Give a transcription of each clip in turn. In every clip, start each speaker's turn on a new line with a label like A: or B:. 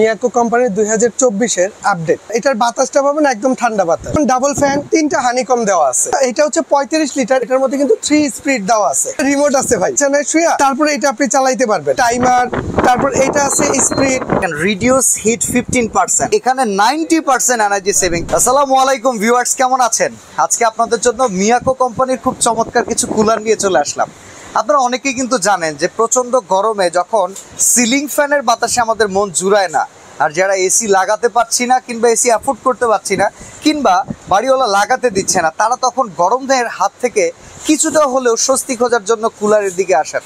A: মিয়াকো কোম্পানির 2024 এর আপডেট। এটার বাতাসটা পাবেন একদম ঠান্ডা বাতাস। ডাবল ফ্যান, 3টা হানিকম দেওয়া আছে। এটা হচ্ছে 35 লিটার। এটার মধ্যে কিন্তু 3 স্পিড দেওয়া আছে। রিমোট আছে ভাই, শুয়া তারপরে এটা আপনি চালাইতে পারবেন। টাইমার, তারপর এটা আছে স্পিড
B: রিডিউস হিট 15%, এখানে 90% এনার্জি সেভিং। আসসালামু আলাইকুম ভিউয়ার্স, কেমন আছেন? আজকে আপনাদের জন্য মিয়াকো কোম্পানির খুব চমৎকার কিছু কুলার নিয়ে চলে আসলাম। আপনারা অনেকেই কিন্তু জানেন যে প্রচন্ড গরমে যখন সিলিং ফ্যানের বাতাসে আমাদের মন জুড়ায় না, আর যারা এসি লাগাতে পারছি না কিংবা এসি অ্যাফোর্ড করতে পারছি না কিংবা বাড়িওয়ালা লাগাতে দিচ্ছে না, তারা তখন গরমের হাত থেকে কিছুটা হলেও স্বস্তি খোঁজার জন্য কুলারের দিকে আসেন।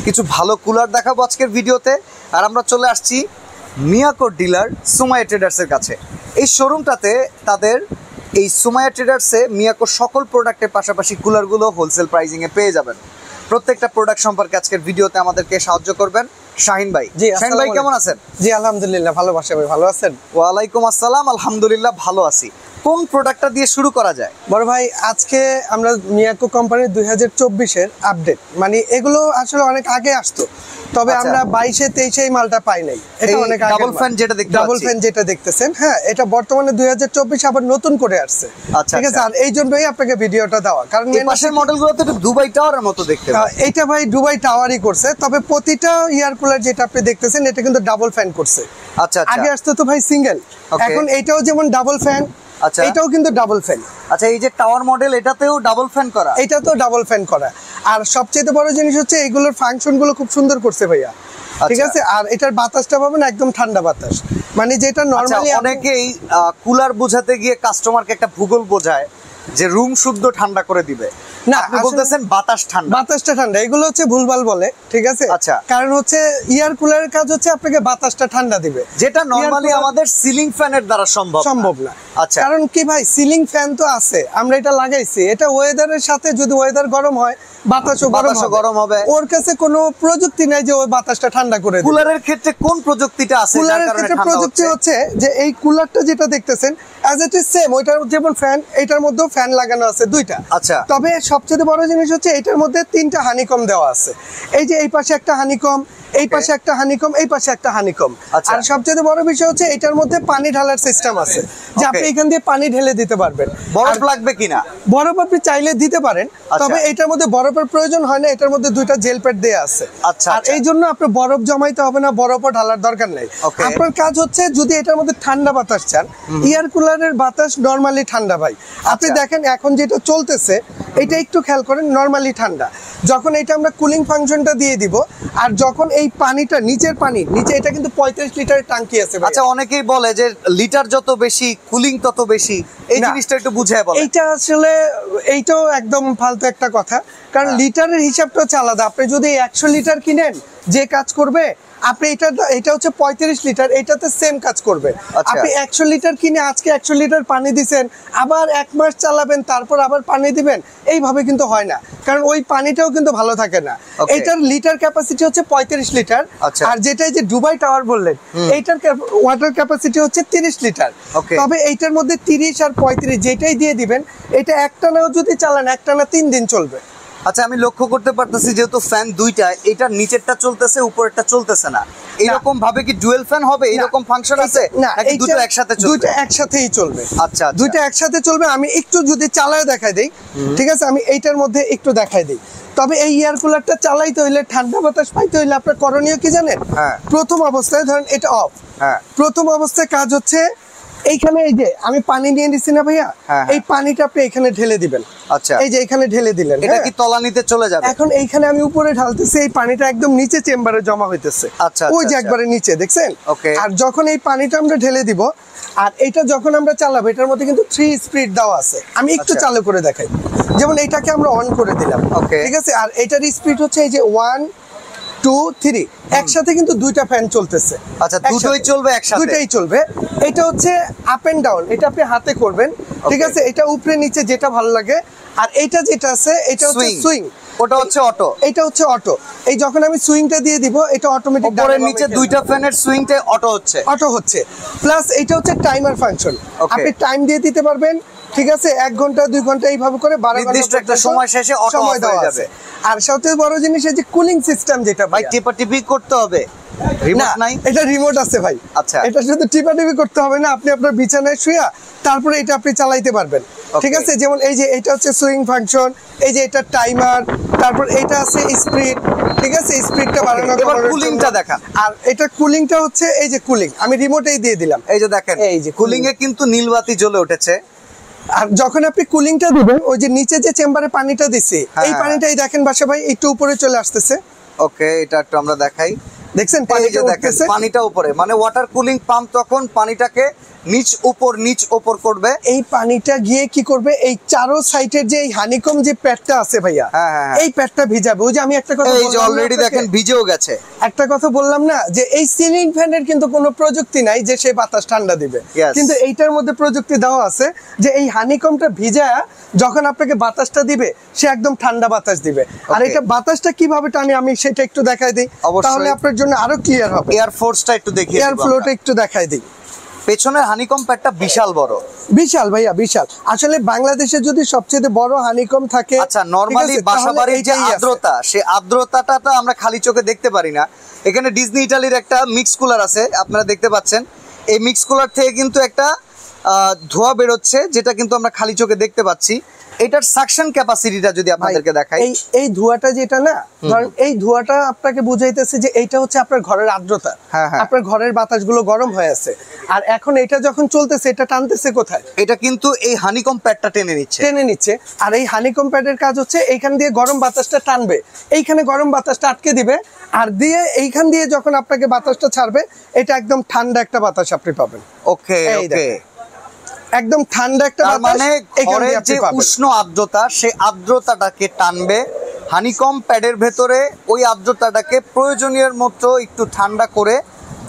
B: কিছু ভালো কুলার দেখাবো আজকের ভিডিওতে। আর আমরা চলে আসছি মিয়াকো ডিলার সুমাইয়া ট্রেডার্সের কাছে। এই শোরুমটাতে তাদের এই সুমাইয়া ট্রেডার্সে মিয়াকো সকল প্রোডাক্টের পাশাপাশি কুলারগুলো হোলসেল প্রাইজিংয়ে পেয়ে যাবেন। প্রত্যেকটা প্রোডাক্ট সম্পর্কে আজকের ভিডিওতে আমাদেরকে সাহায্য করবেন শাহিন ভাই।
A: জি,
B: শাহিন ভাই কেমন আছেন?
A: জি আলহামদুলিল্লাহ ভালো, বাসা ভাই ভালো আছেন?
B: ওয়ালাইকুম আসসালাম, আলহামদুলিল্লাহ ভালো আছি। কোন প্রোডাক্টটা দিয়ে শুরু করা যায়?
A: বড় ভাই, আজকে আমরা মিয়াকো কোম্পানির 2024 এর আপডেট, মানে এগুলো আসলে অনেক আগে আসতো, তবে আমরা 22-23 এই মালটা পাই নাই। এটা অনেক আগে।
B: ডাবল ফ্যান যেটা দেখতে
A: ডাবল ফ্যান যেটা দেখতেছেন, হ্যাঁ এটা বর্তমানে 2024 আবার নতুন করে আসছে। ঠিক আছে, আর এই জন্যই আপনাকে ভিডিওটা দেওয়া, কারণ
B: এই পাশের মডেলগুলো তো দুবাই টাওয়ারের মতো দেখতে।
A: এইটা ভাই দুবাই টাওয়ারই করছে, তবে প্রতিটা এয়ার কুলার যেটা আপনি দেখতেছেন এটা কিন্তু ডাবল ফ্যান করছে।
B: আচ্ছা,
A: আগে আসতো তো ভাই সিঙ্গেল, এখন এইটাও যেমন ডাবল ফ্যান,
B: আচ্ছা
A: এটাও কিন্তু ডাবল ফ্যান।
B: আচ্ছা, এই যে টাওয়ার মডেল এটাতেও ডাবল ফ্যান করা?
A: এটা তো ডাবল ফ্যান করা। আর সবচেয়ে বড় জিনিস হচ্ছে এইগুলোর ফাংশন গুলো খুব সুন্দর করছে ভাইয়া। ঠিক আছে, আর এটার বাতাসটা পাবেন একদম ঠান্ডা বাতাস, মানে যেটা নরমালি
B: অনেকেই কুলার বোঝাতে গিয়ে কাস্টমারকে একটা ভূগোল বোঝায় যে রুম শুদ্ধ ঠান্ডা করে দিবে। না, আপনি বলতেছেন বাতাস ঠান্ডা।
A: বাতাসটা ঠান্ডা, এগুলো হচ্ছে ভুলভাল বলে। ঠিক আছে,
B: আচ্ছা,
A: কারণ হচ্ছে এয়ার কুলারের কাজ হচ্ছে আপনাকে বাতাসটা ঠান্ডা দিবে,
B: যেটা নরমালি আমাদের সিলিং ফ্যানের দ্বারা সম্ভব না। আচ্ছা,
A: কারণ কি ভাই, সিলিং ফ্যান তো আছে, আমরা এটা লাগাইছি, এটা ওয়েদারের সাথে যদি ওয়েদার গরম হয় বাতাসও গরম হবে। ওর কাছে কোনো প্রযুক্তি নাই যে ওই বাতাসটা ঠান্ডা করে দিবে।
B: কুলারের ক্ষেত্রে কোন প্রযুক্তিটা আছে?
A: কুলারের ক্ষেত্রে প্রযুক্তি হচ্ছে যে এই কুলারটা যেটা দেখতেছেন অ্যাজ ইট ইজ সেম, ওইটার যেমন ফ্যান, এটার মধ্যেও ফ্যান লাগানো আছে 2টা।
B: আচ্ছা,
A: তবে সবচেয়ে বড় জিনিস হচ্ছে এটার মধ্যে 3টা হানিকম দেওয়া আছে। এই যে এই পাশে একটা হানিকম, এই পাশে একটা হানিকম, এই পাশে একটা হানিকম। আর সবচেয়ে বড় বিষয় হচ্ছে এটার মধ্যে পানি ঢালার সিস্টেম আছে, যে আপনি এখান দিয়ে পানি ঢেলে দিতে পারবেন।
B: বরফ লাগবে কিনা?
A: বরফ আপনি চাইলে দিতে পারেন, তবে এটার মধ্যে বরফের প্রয়োজন হয় না। এটার মধ্যে 2টা জেল প্যাড দেয়া আছে।
B: আচ্ছা,
A: আর এই জন্য আপনি বরফ জমাইতে হবে না, বরফও ঢালার দরকার নেই। আপনার কাজ হচ্ছে যদি এটার মধ্যে ঠান্ডা বাতাস চান, এয়ার কুলারের বাতাস নরমালি ঠান্ডা ভাই। আপনি দেখেন এখন যেটা চলতেছে, এটা একটু খেয়াল করেন, নরমালি ঠান্ডা। যখন এটা আমরা কুলিং ফাংশনটা দিয়ে দিব, আর যখন এই পানিটা নিচের পানি নিচে, এটা কিন্তু 35 লিটারের ট্যাঙ্কি আছে।
B: আচ্ছা, অনেকেই বলে যে লিটার যত বেশি কুলিং তত বেশি, এই জিনিসটা একটু বুঝায় বলেন।
A: এইটা আসলে এইটাও একদম ফালতু একটা কথা, কারণ লিটারের হিসাবটা হচ্ছে আলাদা। আপনি যদি 100 লিটার কিনেন, যে কাজ করবে আপনি এটা হচ্ছে 35 লিটার, এটাতে সেম কাজ করবে। আপনি 100 লিটার কিনে আজকে 100 লিটার পানি দিবেন, আবার 1 মাস চালাবেন, তারপর আবার পানি দিবেন, এইভাবে কিন্তু হয় না, কারণ ওই পানিটাও কিন্তু ভালো থাকে না। এটার লিটার ক্যাপাসিটি হচ্ছে 35 লিটার। আর যেটা এই যে দুবাই টাওয়ার বললেন, এইটার ওয়াটার ক্যাপাসিটি হচ্ছে 30 লিটার। তবে এইটার মধ্যে 30 আর 35 যেটাই দিয়ে দিবেন, এটা একটানাও যদি চালান, একটানা 3 দিন চলবে।
B: আচ্ছা, আমি লক্ষ্য করতে পারতেছি যেহেতু ফ্যান 2টা, এটার নিচেরটা চলতেছে, উপরেরটা চলতেছে না। এরকম ভাবে কি ডুয়াল ফ্যান হবে? এরকম ফাংশন আছে নাকি দুটো একসাথে চলবে?
A: দুটো একসাথেই চলবে।
B: আচ্ছা,
A: দুটো একসাথে চলবে। আমি একটু যদি চালায় দেখাই দেই, ঠিক আছে, আমি এইটার মধ্যে একটু দেখাই দেই। তবে এই এয়ার কুলারটা চালাইতে হইলে, ঠান্ডা বাতাস পাইতে হইলে আপনার করণীয় কি জানেন? প্রথম অবস্থায় ধরেন এটা অফ। প্রথম অবস্থায় কাজ হচ্ছে এইখানে, এই যে আমি পানি নিয়ে নিছি না ভাইয়া, এই পানিটা আপনি এখানে ঢেলে দিবেন।
B: আচ্ছা,
A: এই যে এখানে ঢেলে দিলেন,
B: এটা কি তলানিতে চলে যাবে?
A: এখন এইখানে আমি উপরে ঢালতেছি, এই পানিটা একদম নিচে চেম্বারে জমা হইতেছে।
B: আচ্ছা,
A: ওই যে একবারে নিচে দেখছেন। আর যখন এই পানিটা আমরা ঢেলে দিব, আর এটা যখন আমরা চালাবো, এটার মধ্যে কিন্তু 3 স্পিড দেওয়া আছে। আমি একটু চালু করে দেখাই, যেমন এইটাকে আমরা অন করে দিলাম, ঠিক আছে। আর এটার স্পিড হচ্ছে এই যে 1 2 3, একসাথে কিন্তু 2টা ফ্যান চলতেছে।
B: আচ্ছা, দুটোই চলবে একসাথে?
A: দুটোই চলবে। এটা হচ্ছে আপ এন্ড ডাউন, এটা আপনি হাতে করবেন, ঠিক আছে। এটা উপরে নিচে যেটা ভালো লাগে। আর এটা যেটা আছে, এটা হচ্ছে সুইং,
B: ওটা হচ্ছে অটো,
A: এটা হচ্ছে অটো। এই যখন আমি সুইংটা দিয়ে দিব, এটা অটোমেটিক
B: উপরে নিচে 2টা ফ্যানের সুইংটা অটো হচ্ছে।
A: প্লাস এটা হচ্ছে টাইমার ফাংশন, আপনি টাইম দিয়ে দিতে পারবেন, ঠিক আছে। 1 ঘন্টা 2 ঘন্টা এইভাবে করে 12 ঘন্টা
B: একটা সময় শেষে অটো
A: সময় দেওয়া যাবে। আর সবচেয়ে বড় জিনিস এই যে কুলিং সিস্টেম, যেটা
B: ভাই টিপাটিপি করতে হবে, রিমোট
A: না,
B: নাই?
A: এটা রিমোট আছে ভাই।
B: আচ্ছা।
A: এটা শুধু টিপাটিপি করতে হবে না, আপনি আপনার বিছানায় শুয়ে তারপরে এটা আপনি চালাইতে পারবেন। ঠিক আছে, যেমন এই যে এটা হচ্ছে সুইং ফাংশন, এই যে এটা টাইমার, তারপর এটা আছে স্পিড। ঠিক আছে, স্পিডটা বাড়ানো
B: এবার
A: কমানোর
B: কুলিংটা
A: জন্য।
B: দেখান।
A: আর এটা কুলিংটা হচ্ছে এই যে কুলিং আমি রিমোটেই দিয়ে দিলাম।
B: এই যে দেখেন,
A: এই যে
B: কুলিং এ কিন্তু নীলবাতি জ্বলে উঠেছে।
A: আর যখন আপনি কুলিংটা দিবেন, ওই যে নিচে যে চেম্বারে পানিটা দিছি, এই পানিটাই দেখেন বাসা ভাই একটু উপরে চলে আসতেছে।
B: ওকে, এটা একটু আমরা দেখাই।
A: দেখছেন
B: এই
A: পানিটা
B: যে দেখেন
A: উঠতেছে।
B: পানিটা উপরে, মানে ওয়াটার কুলিং পাম্প তখন পানিটাকে নিচ উপর করবে।
A: এই পানিটা গিয়ে কি করবে, এই চারো সাইডের যে এই হানিকম যে প্যাডটা আছে ভাইয়া,
B: হ্যাঁ।
A: এই প্যাডটা ভিজাবে। ওই যে আমি একটা কথা
B: এই যে
A: বললাম না
B: অলরেডি
A: আপনাকে?
B: দেখেন ভিজেও গেছে।
A: একটা কথা বললাম না যে এই সিলিং ফ্যানের কিন্তু কোনো প্রযুক্তি নাই যে সে বাতাস ঠান্ডা দিবে,
B: Yes.
A: কিন্তু এইটার মধ্যে প্রযুক্তি দেওয়া আছে যে এই হানিকমটা ভিজা যখন আপনাকে বাতাসটা দিবে সে একদম ঠান্ডা বাতাস দিবে। আর
B: Okay.
A: এটা বাতাসটা কিভাবে টানে আমি সেটা একটু দেখাই দিই,
B: অবশ্যই।
A: তাহলে আপনার জন্য আরো ক্লিয়ার হবে।
B: এয়ার ফোর্সটা একটু দেখিয়ে
A: এয়ার
B: দিব
A: ফ্লোটা
B: আমরা।
A: একটু দেখাই দিই।
B: পেছনের হানিকম প্যাডটা বিশাল বড়।
A: বিশাল ভাইয়া, বিশাল। আসলে বাংলাদেশে যদি সবচেয়ে বড় হানিকম থাকে,
B: আচ্ছা, নরমালি
A: ঠিক আছে,
B: বাসাবাড়ির
A: তাহলে
B: যে
A: এইটাই আছে।
B: আর্দ্রতা, সেই আর্দ্রতাটা তো আমরা খালি চোখে দেখতে পারি না। এখানে ডিজনি ইটালির একটা মিক্স কুলার আছে, আপনারা দেখতে পাচ্ছেন। এই মিক্স কুলার থেকে কিন্তু একটা ধোঁয়া বেরোচ্ছে, যেটা কিন্তু আমরা খালি চোখে দেখতে পাচ্ছি। এটার সাকশন ক্যাপাসিটিটা যদি আপনাদেরকে দেখাই,
A: এই ধোঁয়াটা যেটা না, ধরেন এই ধোঁয়াটা আপনাকে বুঝাইতেছে যে এইটা হচ্ছে আপনার ঘরের আর্দ্রতা।
B: হ্যাঁ।
A: আপনার ঘরের বাতাসগুলো গরম হয়ে আছে, আর এখন এটা যখন চলতেছে এটা টানতেছে কোথায়?
B: এটা কিন্তু এই হানিকম প্যাডটা টেনে নিচ্ছে।
A: টেনে নিচ্ছে। আর এই হানিকম প্যাডের কাজ হচ্ছে এইখান দিয়ে গরম বাতাসটা টানবে, এইখানে গরম বাতাসটা আটকে দিবে, আর দিয়ে এইখান দিয়ে যখন আপনাকে বাতাসটা ছাড়বে, এটা একদম ঠান্ডা একটা বাতাস আপনি পাবেন।
B: ওকে
A: এই
B: ওকে,
A: দেখেন, একদম ঠান্ডা একটা
B: তার
A: বাতাস
B: মানে
A: এখান
B: ঘরের
A: দিয়ে আপনি
B: যে
A: পাবেন।
B: উষ্ণ আর্দ্রতা, সেই আর্দ্রতাটাকে টানবে হানিকম প্যাডের ভেতরে। ওই আর্দ্রতাটাকে প্রয়োজনীয় মতো একটু ঠান্ডা করে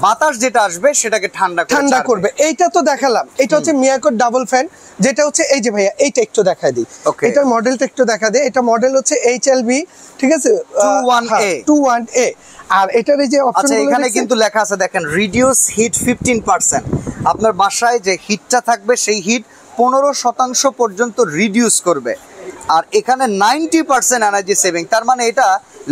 B: বাতাস যেটা আসবে সেটাকে ঠান্ডা
A: ঠান্ডা করবে। এইটা তো দেখালাম, এটা হচ্ছে মিয়াকোর ডাবল ফ্যান, যেটা হচ্ছে এই যে ভাইয়া এইটা একটু দেখাই দিই।
B: Okay.
A: এটার মডেলটা একটু দেখা দেই। এটা মডেল হচ্ছে HLB, ঠিক আছে,
B: 21A
A: 21A। আর এটার এই যে
B: আচ্ছা,
A: অপশনগুলো
B: এখানে
A: দেখছেন?
B: কিন্তু লেখা আছে দেখেন, রিডিউস হিট 15%। আপনার বাসায় যে হিটটা থাকবে সেই হিট 15% পর্যন্ত রিডিউস করবে। আর এখানে 90% এনার্জি সেভিং। তার মানে এটা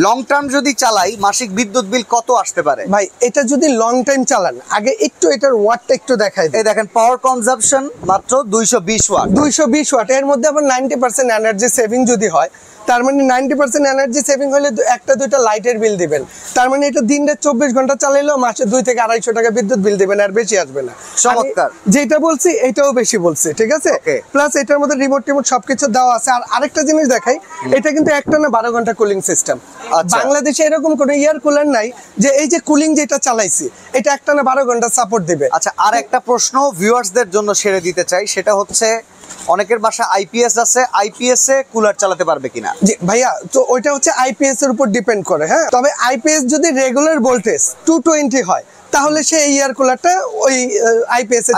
B: লং টার্ম যদি চালাই, মাসিক বিদ্যুৎ বিল কত আসতে পারে?
A: ভাই এটা যদি লং টাইম চালান, আগে একটু এটার ওয়াটটা একটু দেখাই দিই।
B: এই দেখেন, পাওয়ার কনজাম্পশন মাত্র 220 ওয়াট।
A: 220 ওয়াট। এর মধ্যে আবার 90% এনার্জি সেভিং যদি হয়, তার মানে 90% এনার্জি সেভিং হলে একটা দুইটা লাইটের বিল দিবেন। তার মানে এটা দিনে 24 ঘন্টা চালাইলেও মাসে 2 থেকে 250 টাকা বিদ্যুৎ বিল দিবেন, আর বেশি আসবে না।
B: চমৎকার।
A: আমি যেটা বলছি এটাও বেশি বলছি, ঠিক আছে।
B: Okay.
A: প্লাস এটার মধ্যে রিমোট টিমোট সবকিছু দেওয়া আছে। আর আরেকটা জিনিস দেখাই, এটা কিন্তু একটানা 12 ঘন্টা কুলিং সিস্টেম।
B: আচ্ছা।
A: বাংলাদেশে এরকম কোনো এয়ার কুলার নাই যে এই যে কুলিং যেটা চালাইছি এটা একটানা 12 ঘন্টা সাপোর্ট দিবে।
B: আচ্ছা, আর একটা প্রশ্ন ভিউয়ার্সদের জন্য সেরে দিতে চাই, সেটা হচ্ছে অনেকের বাসা আইপিএস আছে, আইপিএস এ কুলার চালাতে পারবে কিনা?
A: জি ভাইয়া, তো ওইটা হচ্ছে আইপিএস এর উপর ডিপেন্ড করে। হ্যাঁ, তবে আইপিএস যদি রেগুলার ভোল্টেজ 220 হয়, তাহলে সে এয়ার কুলারটা ওই আইপিএস এ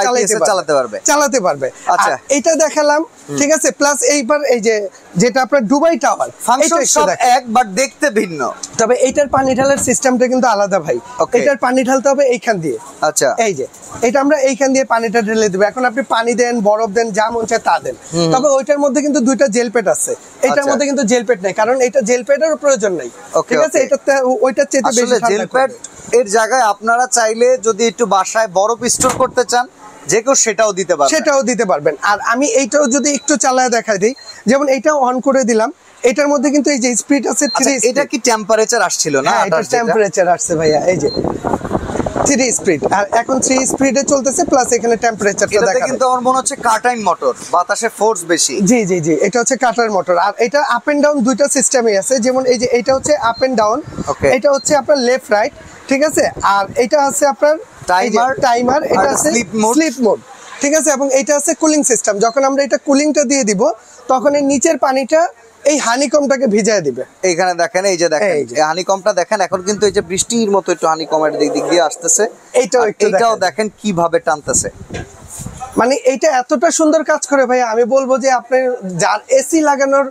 A: চালাতে পারবে।
B: আচ্ছা,
A: এটা দেখালাম, ঠিক আছে। প্লাস এইবার এই যে যেটা আপনার দুবাই টাওয়ার,
B: ফাংশন সব এক বাট দেখতে ভিন্ন,
A: তবে এইটার পানি ঢালার সিস্টেমটা কিন্তু আলাদা ভাই।
B: Okay.
A: এটার পানি ঢালতে হবে এইখান দিয়ে।
B: আচ্ছা,
A: এই যে এটা আমরা এইখান দিয়ে পানিটা ঢেলে দেবো। এখন আপনি পানি দেন, বরফ দেন, যা মন চায় তা দেন। তবে ওইটার মধ্যে কিন্তু দুইটা জেল প্যাড আছে, এটার
B: আচ্ছা।
A: মধ্যে কিন্তু জেল প্যাড নাই, কারণ এটা জেল প্যাডের প্রয়োজন নাই।
B: Okay,
A: ঠিক আছে,
B: okay.
A: এটাতে ওইটার চেয়ে বেশি
B: আসলে জেল প্যাড এর জায়গায় আপনারা চাইলে যদি একটু বাসায় বরফ স্টোর করতে চান, যে কেউ সেটাও দিতে পারবেন।
A: সেটাও দিতে পারবেন। আর আমি এইটাও যদি একটু চালায় দেখাই দিই, যেমন এইটাও অন করে দিলাম, এটার মধ্যে কিন্তু এই যে স্পিড আছে 3 স্পিড।
B: এটা কি টেম্পারেচার আসছিল না?
A: হ্যাঁ, এটা টেম্পারেচার আসছে ভাইয়া, এই যে 3 স্পিড। আর এখন 3 স্পিডে চলতেছে, প্লাস এখানে টেম্পারেচারটা
B: এটাতে
A: দেখাবে।
B: কিন্তু আমার মনে হচ্ছে কাটাইন মোটর, বাতাসে ফোর্স বেশি।
A: জি জি জি, এটা হচ্ছে কাটার মোটর। আর এটা আপ এন্ড ডাউন দুইটা সিস্টেমই আছে। যেমন এই যে এটা হচ্ছে আপ এন্ড ডাউন,
B: Okay.
A: এটা হচ্ছে আপনার লেফট রাইট, ঠিক আছে। আর এটা আছে আপনার টাইমার, এটা আছে স্লিপ মোড, ঠিক আছে। এবং এটা আছে কুলিং সিস্টেম। যখন আমরা এটা কুলিংটা দিয়ে দিব, তখন এই নিচের পানিটা এই হানিকমটাকে ভিজায় দিবে।
B: এইখানে দেখেন, এই যে দেখেন
A: এই যে।
B: এই হানিকমটা দেখেন, এখন কিন্তু এই যে বৃষ্টির মতো একটু হানিকমের দিক দিয়ে আসতেছে।
A: এইটাও
B: আর
A: একটু
B: এইটাও
A: দেখেন।
B: দেখেন কিভাবে টানতেছে।
A: মানে এটা এতটা সুন্দর কাজ করে ভাই, আমি বলবো যে আপনি যার এসি লাগানোর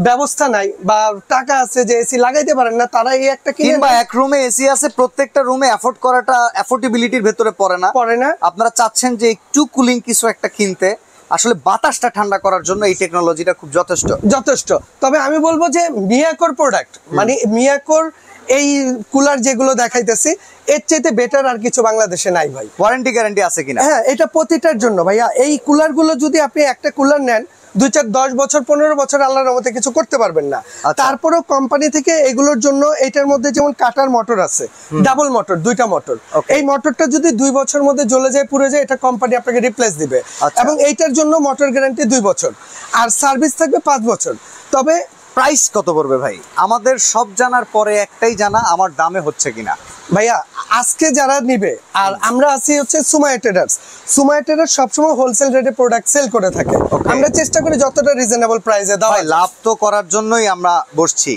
A: ব্যবস্থা নাই বা টাকা আছে যে এসি লাগাইতে পারেন না, তারা এই একটা কিনে
B: কিংবা এক রুমে এসি আছে, প্রত্যেকটা রুমে অ্যাফোর্ড করাটা অ্যাফোর্ডেবিলিটির ভেতরে পড়ে না। আপনারা চাচ্ছেন যে একটু কুলিং কিছু একটা কিনতে, আসলে বাতাসটা ঠান্ডা করার জন্য এই টেকনোলজিটা খুব যথেষ্ট।
A: তবে আমি বলবো যে মিয়াকোর প্রোডাক্ট, মানে মিয়াকোর এই কুলার যেগুলো দেখাইতেছি এর চাইতে বেটার আর কিছু বাংলাদেশে নাই ভাই।
B: ওয়ারেন্টি গ্যারান্টি আছে কিনা?
A: হ্যাঁ, এটা প্রতিটার জন্য ভাইয়া। এই কুলার গুলো যদি আপনি একটা কুলার নেন 10 বছর 15 বছর আল্লাহর রহমতে কিছু করতে পারবেন না। তারপরেও কোম্পানি থেকে এগুলোর জন্য এটার মধ্যে যেমন কাটার মোটর আছে, ডাবল মোটর, 2টা মোটর। এই মোটরটা যদি 2 বছর মধ্যে জ্বলে যায় পুড়ে যায় এটা কোম্পানি আপনাকে রিপ্লেস দিবে। এবং এইটার জন্য মোটর গ্যারান্টি 2 বছর আর সার্ভিস থাকবে 5 বছর। তবে
B: প্রাইস কত পড়বে ভাই? আমাদের সব জানার পরে একটাই জানা, আমার দামে হচ্ছে কিনা।
A: ভাইয়া আজকে যারা নিবে, আর আমরা আছি হচ্ছে সুমাইয়া ট্রেডার্স। সুমাইয়া ট্রেডার্স সবসময় হোলসেল রেটে প্রোডাক্ট সেল করে থাকে। আমরা চেষ্টা করি যতটা রিজনেবল প্রাইসে দেওয়া।
B: লাভ তো করার জন্যই আমরা বসছি,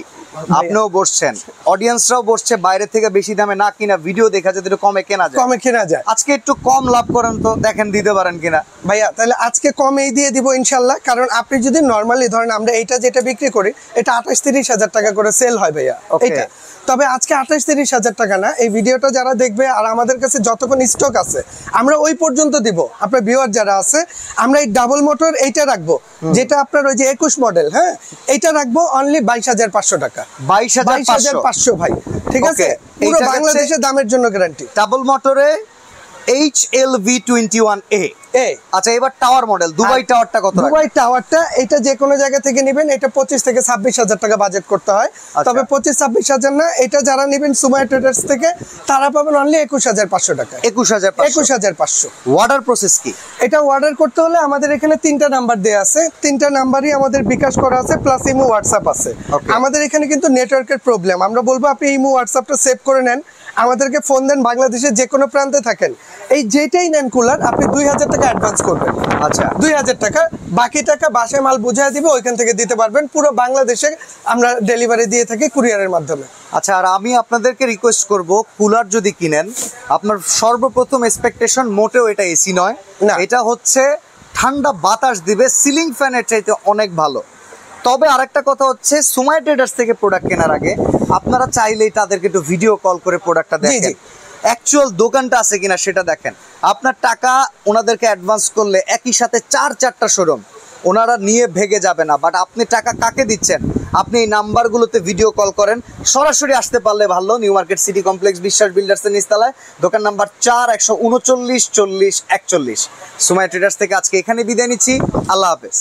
B: আপনিও বসছেন, অডিয়েন্সরাও বসছে, বাইরে থেকে বেশি দামে না কিনা ভিডিও দেখা যায় একটু কমে কেনা যায়। আজকে একটু কম লাভ করেন তো, দেখেন দিতে পারেন কিনা।
A: ভাইয়া তাহলে আজকে কমেই দিয়ে দিব ইনশাল্লাহ। কারণ আপনি যদি নরমালি ধরেন আমরা এইটা যেটা বিক্রি করি এটা 28-30 হাজার টাকা করে সেল হয় ভাইয়া এটা। তবে আজকে 28-30 হাজার টাকা না, এই ভিডিওটা যারা দেখবে আর আমাদের কাছে যতক্ষণ স্টক আছে আমরা ওই পর্যন্ত দিব। আপনার ভিউয়ার যারা আছে, আমরা এই ডাবল মোটর এইটা রাখবো, যেটা আপনার ওই যে 21 মডেল, হ্যাঁ এইটা রাখবো অনলি 22,500 টাকা। 22,500 ভাই, ঠিক আছে? পুরো বাংলাদেশের দামের জন্য গ্যারান্টি।
B: ডাবল মোটরে HLV21A। আচ্ছা, এবার টাওয়ার মডেল দুবাই টাওয়ারটা কত?
A: দুবাই টাওয়ারটা এটা যে কোনো জায়গা থেকে নেবেন এটা 25 থেকে 26 হাজার টাকা বাজেট করতে হয়। তবে 25-26 হাজার না, এটা যারা নেবেন সুমাইয়া ট্রেডার্স থেকে তারা পাবেন অনলি 21,500 টাকা। 21,500।
B: অর্ডার প্রসেস কি?
A: এটা অর্ডার করতে হলে আমাদের এখানে 3টা নাম্বার দেয়া আছে, 3টা নাম্বারই আমাদের বিকাশ করা আছে, প্লাস ইমো হোয়াটসঅ্যাপ আছে। আমাদের এখানে কিন্তু নেটওয়ার্কের প্রবলেম, আমরা বলবো আপনি ইমো হোয়াটসঅ্যাপটা সেভ করে নেন, আমাদেরকে ফোন দেন, বাংলাদেশের যে কোনো প্রান্তে থাকেন এই যেটাই নেন কুলার আপনি 2,000 টাকা অ্যাডভান্স করবেন।
B: আচ্ছা,
A: 2,000 টাকা, বাকি টাকা বাসায় মাল বুঝিয়ে দিবে, ওইখান থেকে দিতে পারবেন। পুরো বাংলাদেশে আমরা ডেলিভারি দিয়ে থাকি কুরিয়ারের মাধ্যমে।
B: আচ্ছা, আর আমি আপনাদেরকে রিকোয়েস্ট করব, কুলার যদি কিনেন আপনার সর্বপ্রথম এক্সপেকটেশন মোটেও এটা এসি নয়, এটা হচ্ছে ঠান্ডা বাতাস দিবে, সিলিং ফ্যানের চাইতে অনেক ভালো। তবে আরেকটা কথা হচ্ছে, সুমাইয়া ট্রেডার্স থেকে প্রোডাক্ট কেনার আগে আপনারা চাইলেই তাদেরকে একটু ভিডিও কল করে প্রোডাক্টটা দেখেন, অ্যাকচুয়াল দোকানটা আছে কিনা সেটা দেখেন। আপনার টাকা ওনাদেরকে অ্যাডভান্স করলে একই সাথে 4-4টা শোরুম ওনারা নিয়ে ভেগে যাবে না। বাট আপনি টাকা কাকে দিচ্ছেন, আপনি এই নাম্বারগুলোতে ভিডিও কল করেন, সরাসরি আসতে পারলে ভালো। নিউ মার্কেট সিটি কমপ্লেক্স, বিশ্বাস বিল্ডার্সের নিচতলায়, দোকান নাম্বার 4, 139 40 41। সুমাইয়া ট্রেডার্স থেকে আজকে এখানে বিদায় নিচ্ছি। আল্লাহ হাফেজ।